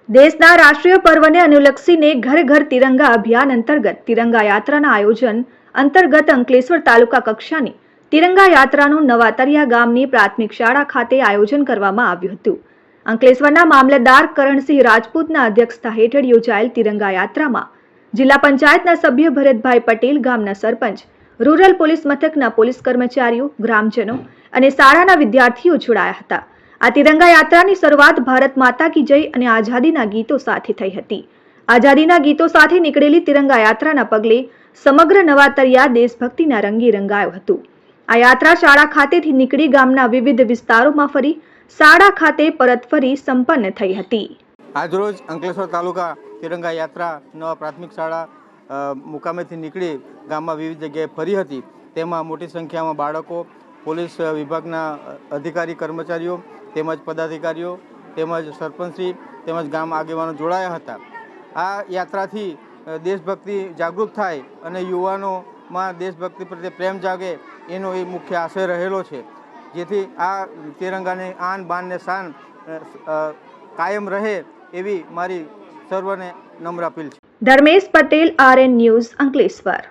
દેશના રાષ્ટ્રીય પર્વને અનુલક્ષીને ઘર ઘર તિરંગા અભિયાન અંતર્ગત તિરંગા યાત્રાના આયોજન અંતર્ગત અંકલેશ્વર તાલુકા કક્ષાની તિરંગા યાત્રાનું નવાતરિયા ગામની પ્રાથમિક શાળા ખાતે આયોજન કરવામાં આવ્યું હતું। અંકલેશ્વરના મામલતદાર કરણસિંહ રાજપૂતના અધ્યક્ષતા હેઠળ યોજાયેલ તિરંગા યાત્રામાં જિલ્લા પંચાયતના સભ્ય ભરતભાઈ પટેલ, ગામના સરપંચ, રૂરલ પોલીસ મથકના પોલીસ કર્મચારીઓ, ગ્રામજનો અને શાળાના વિદ્યાર્થીઓ જોડાયા હતા। આ તિરંગા યાત્રાની શરૂઆત ભારત માતા કી જય અને આઝાદીના ગીતો સાથે થઈ હતી। આઝાદીના ગીતો સાથે નીકળેલી તિરંગા યાત્રાના પગલે સમગ્ર નવાતરિયા દેશભક્તિના રંગે રંગાયો હતો। આ યાત્રા શાળા ખાતેથી નીકળી ગામના વિવિધ વિસ્તારોમાં ફરી શાળા ખાતે પરત ફરી સંપન્ન થઈ હતી। આજરોજ અંકલેશ્વર તાલુકા તિરંગા યાત્રા નવા પ્રાથમિક શાળા મુકામેથી નીકળી ગામમાં વિવિધ જગ્યાએ ફરી હતી। તેમાં મોટી સંખ્યામાં બાળકો, પોલીસ વિભાગના અધિકારી કર્મચારીઓ તેમજ પદાધિકારીઓ તેમજ સરપંચશ્રી તેમજ ગામ આગેવાનો જોડાયા હતા। આ યાત્રાથી દેશભક્તિ જાગૃત થાય અને યુવાનોમાં દેશભક્તિ પ્રત્યે પ્રેમ જાગે એનો એ મુખ્ય આશય રહેલો છે, જેથી આ તિરંગાની આન બાન ને શાન કાયમ રહે એવી મારી સર્વને નમ્ર અપીલ છે। Dharmesh Patel, RN news, Ankleshwar.